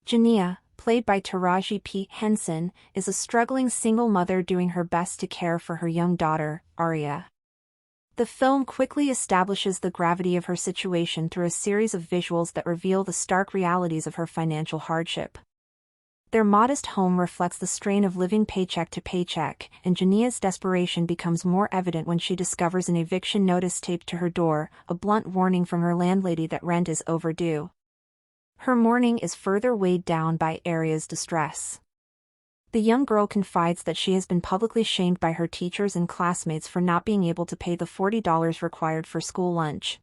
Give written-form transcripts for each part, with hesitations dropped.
Janiyah, played by Taraji P. Henson, is a struggling single mother doing her best to care for her young daughter, Arya. The film quickly establishes the gravity of her situation through a series of visuals that reveal the stark realities of her financial hardship. Their modest home reflects the strain of living paycheck to paycheck, and Janiyah's desperation becomes more evident when she discovers an eviction notice taped to her door, a blunt warning from her landlady that rent is overdue. Her mourning is further weighed down by Arya's distress. The young girl confides that she has been publicly shamed by her teachers and classmates for not being able to pay the $40 required for school lunch.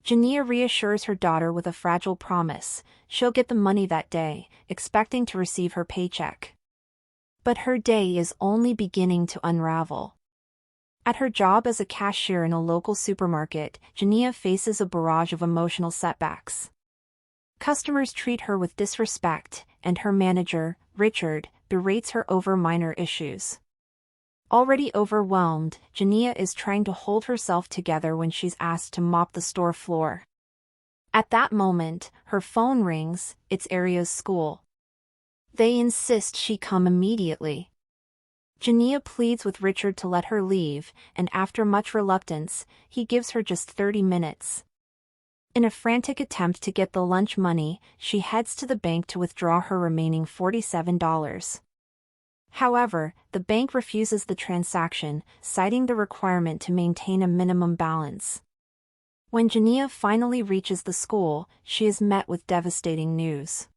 Janiyah reassures her daughter with a fragile promise: she'll get the money that day, expecting to receive her paycheck. But her day is only beginning to unravel. At her job as a cashier in a local supermarket, Janiyah faces a barrage of emotional setbacks. Customers treat her with disrespect, and her manager, Richard, berates her over minor issues. Already overwhelmed, Janiyah is trying to hold herself together when she's asked to mop the store floor. At that moment, her phone rings. It's Arya's school. They insist she come immediately. Janiyah pleads with Richard to let her leave, and after much reluctance, he gives her just 30 minutes. In a frantic attempt to get the lunch money, she heads to the bank to withdraw her remaining $47. However, the bank refuses the transaction, citing the requirement to maintain a minimum balance. When Janiyah finally reaches the school, she is met with devastating news.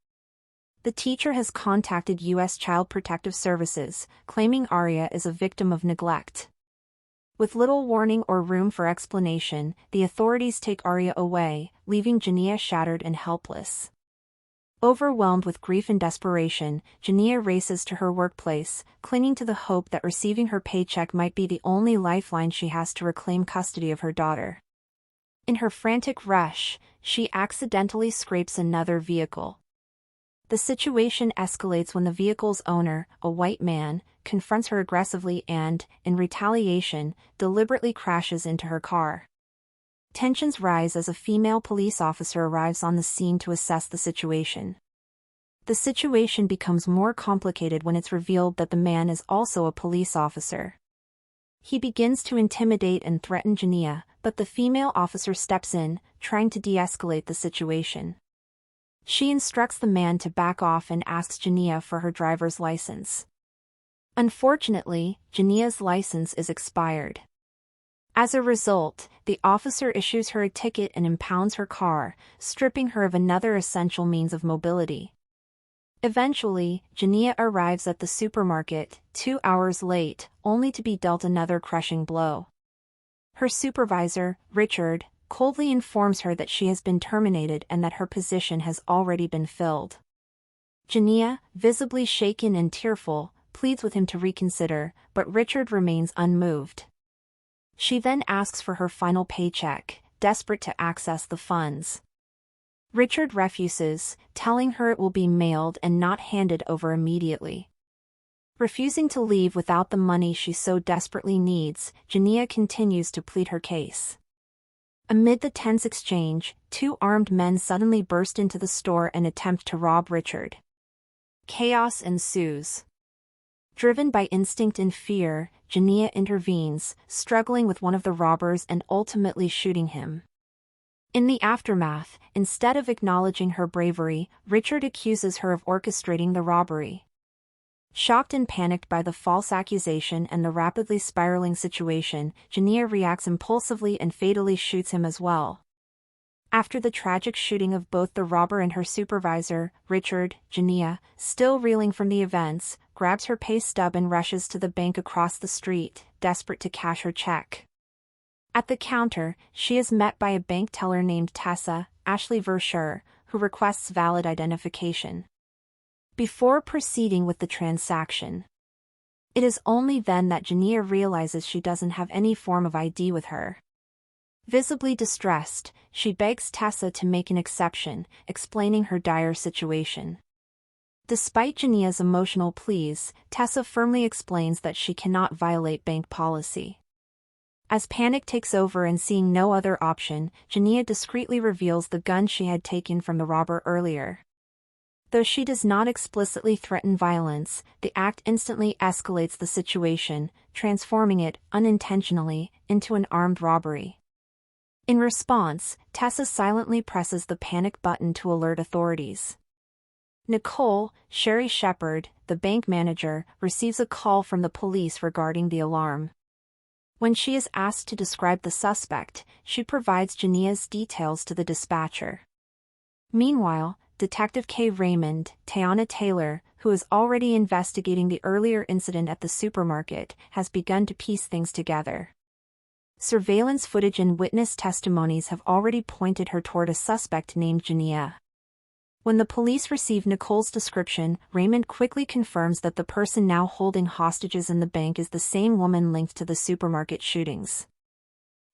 The teacher has contacted U.S. Child Protective Services, claiming Arya is a victim of neglect. With little warning or room for explanation, the authorities take Arya away, leaving Janiyah shattered and helpless. Overwhelmed with grief and desperation, Janiyah races to her workplace, clinging to the hope that receiving her paycheck might be the only lifeline she has to reclaim custody of her daughter. In her frantic rush, she accidentally scrapes another vehicle. The situation escalates when the vehicle's owner, a white man, confronts her aggressively and, in retaliation, deliberately crashes into her car. Tensions rise as a female police officer arrives on the scene to assess the situation. The situation becomes more complicated when it's revealed that the man is also a police officer. He begins to intimidate and threaten Janiyah, but the female officer steps in, trying to de-escalate the situation. She instructs the man to back off and asks Janiyah for her driver's license. Unfortunately, Janiyah's license is expired. As a result, the officer issues her a ticket and impounds her car, stripping her of another essential means of mobility. Eventually, Janiyah arrives at the supermarket, 2 hours late, only to be dealt another crushing blow. Her supervisor, Richard, coldly informs her that she has been terminated and that her position has already been filled. Janiyah, visibly shaken and tearful, pleads with him to reconsider, but Richard remains unmoved. She then asks for her final paycheck, desperate to access the funds. Richard refuses, telling her it will be mailed and not handed over immediately. Refusing to leave without the money she so desperately needs, Janiyah continues to plead her case. Amid the tense exchange, 2 armed men suddenly burst into the store and attempt to rob Richard. Chaos ensues. Driven by instinct and fear, Janiyah intervenes, struggling with one of the robbers and ultimately shooting him. In the aftermath, instead of acknowledging her bravery, Richard accuses her of orchestrating the robbery. Shocked and panicked by the false accusation and the rapidly spiraling situation, Janiyah reacts impulsively and fatally shoots him as well. After the tragic shooting of both the robber and her supervisor, Richard, Janiyah, still reeling from the events, grabs her pay stub and rushes to the bank across the street, desperate to cash her check. At the counter, she is met by a bank teller named Tessa, Versher, who requests valid identification. Before proceeding with the transaction, it is only then that Janiyah realizes she doesn't have any form of ID with her. Visibly distressed, she begs Tessa to make an exception, explaining her dire situation. Despite Janiyah's emotional pleas, Tessa firmly explains that she cannot violate bank policy. As panic takes over and seeing no other option, Janiyah discreetly reveals the gun she had taken from the robber earlier. Though she does not explicitly threaten violence, the act instantly escalates the situation, transforming it, unintentionally, into an armed robbery. In response, Tessa silently presses the panic button to alert authorities. Nicole, Sherri Shepherd, the bank manager, receives a call from the police regarding the alarm. When she is asked to describe the suspect, she provides Janiyah's details to the dispatcher. Meanwhile, Detective K. Raymond, Teyana Taylor, who is already investigating the earlier incident at the supermarket, has begun to piece things together. Surveillance footage and witness testimonies have already pointed her toward a suspect named Janiyah. When the police receive Nicole's description, Raymond quickly confirms that the person now holding hostages in the bank is the same woman linked to the supermarket shootings.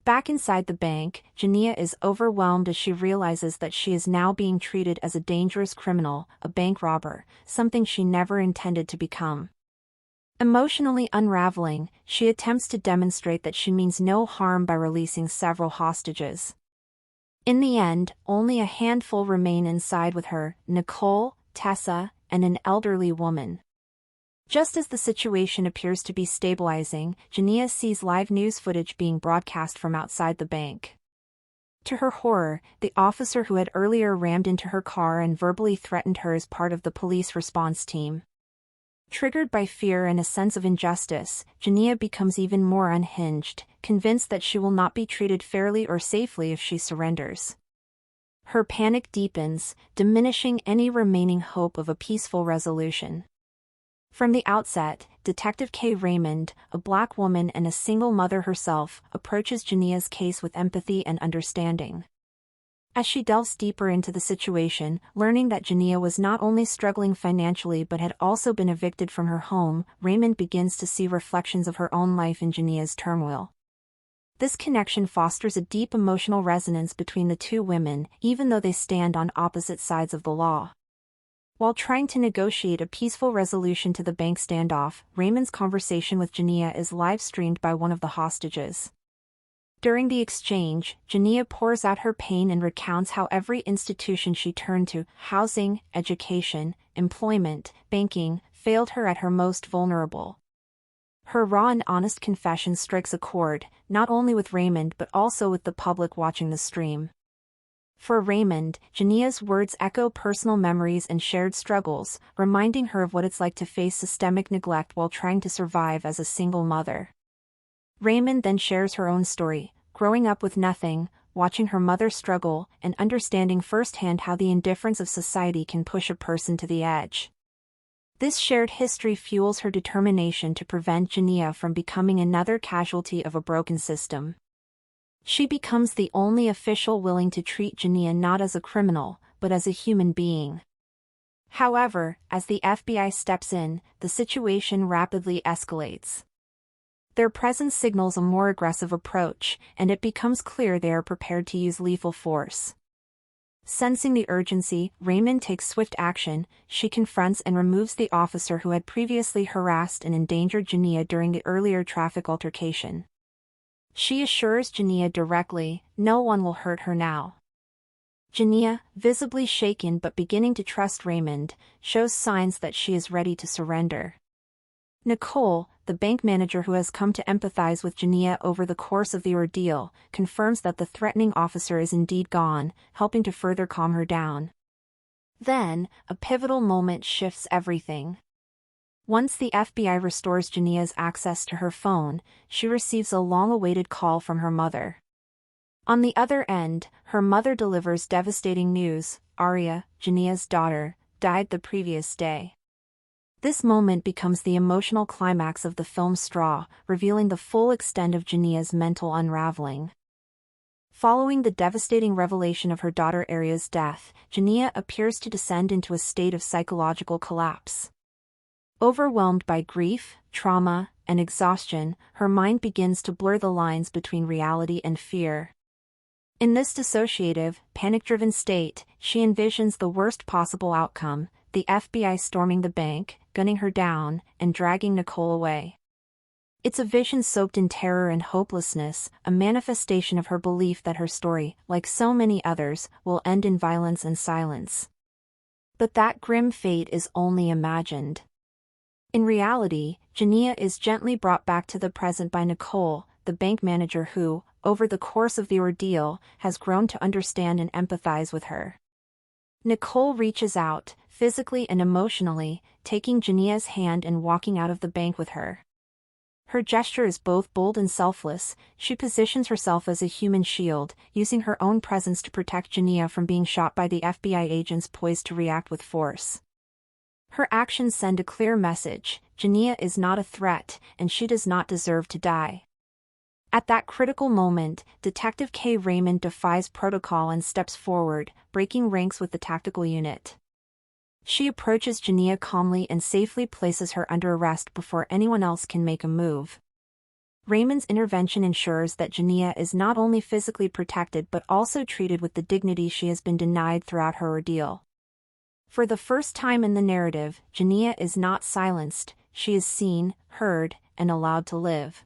Back inside the bank, Janiyah is overwhelmed as she realizes that she is now being treated as a dangerous criminal, a bank robber, something she never intended to become. Emotionally unraveling, she attempts to demonstrate that she means no harm by releasing several hostages. In the end, only a handful remain inside with her: Nicole, Tessa, and an elderly woman. Just as the situation appears to be stabilizing, Janiyah sees live news footage being broadcast from outside the bank. To her horror, the officer who had earlier rammed into her car and verbally threatened her is part of the police response team. Triggered by fear and a sense of injustice, Janiyah becomes even more unhinged, convinced that she will not be treated fairly or safely if she surrenders. Her panic deepens, diminishing any remaining hope of a peaceful resolution. From the outset, Detective K. Raymond, a black woman and a single mother herself, approaches Janiyah's case with empathy and understanding. As she delves deeper into the situation, learning that Janiyah was not only struggling financially but had also been evicted from her home, Raymond begins to see reflections of her own life in Janiyah's turmoil. This connection fosters a deep emotional resonance between the two women, even though they stand on opposite sides of the law. While trying to negotiate a peaceful resolution to the bank standoff, Raymond's conversation with Janiyah is live-streamed by one of the hostages. During the exchange, Janiyah pours out her pain and recounts how every institution she turned to, housing, education, employment, banking, failed her at her most vulnerable. Her raw and honest confession strikes a chord, not only with Raymond but also with the public watching the stream. For Raymond, Janiyah's words echo personal memories and shared struggles, reminding her of what it's like to face systemic neglect while trying to survive as a single mother. Raymond then shares her own story, growing up with nothing, watching her mother struggle, and understanding firsthand how the indifference of society can push a person to the edge. This shared history fuels her determination to prevent Janiyah from becoming another casualty of a broken system. She becomes the only official willing to treat Janiyah not as a criminal, but as a human being. However, as the FBI steps in, the situation rapidly escalates. Their presence signals a more aggressive approach, and it becomes clear they are prepared to use lethal force. Sensing the urgency, Raymond takes swift action. She confronts and removes the officer who had previously harassed and endangered Janiyah during the earlier traffic altercation. She assures Janiyah directly, no one will hurt her now. Janiyah, visibly shaken but beginning to trust Raymond, shows signs that she is ready to surrender. Nicole, the bank manager who has come to empathize with Janiyah over the course of the ordeal, confirms that the threatening officer is indeed gone, helping to further calm her down. Then, a pivotal moment shifts everything. Once the FBI restores Janiyah's access to her phone, she receives a long-awaited call from her mother. On the other end, her mother delivers devastating news: Aria, Janiyah's daughter, died the previous day. This moment becomes the emotional climax of the film Straw, revealing the full extent of Janiyah's mental unraveling. Following the devastating revelation of her daughter Aria's death, Janiyah appears to descend into a state of psychological collapse. Overwhelmed by grief, trauma, and exhaustion, her mind begins to blur the lines between reality and fear. In this dissociative, panic-driven state, she envisions the worst possible outcome: the FBI storming the bank, gunning her down, and dragging Nicole away. It's a vision soaked in terror and hopelessness, a manifestation of her belief that her story, like so many others, will end in violence and silence. But that grim fate is only imagined. In reality, Janiyah is gently brought back to the present by Nicole, the bank manager who, over the course of the ordeal, has grown to understand and empathize with her. Nicole reaches out, physically and emotionally, taking Janiyah's hand and walking out of the bank with her. Her gesture is both bold and selfless. She positions herself as a human shield, using her own presence to protect Janiyah from being shot by the FBI agents poised to react with force. Her actions send a clear message: Janiyah is not a threat, and she does not deserve to die. At that critical moment, Detective K. Raymond defies protocol and steps forward, breaking ranks with the tactical unit. She approaches Janiyah calmly and safely places her under arrest before anyone else can make a move. Raymond's intervention ensures that Janiyah is not only physically protected but also treated with the dignity she has been denied throughout her ordeal. For the first time in the narrative, Janiyah is not silenced, she is seen, heard, and allowed to live.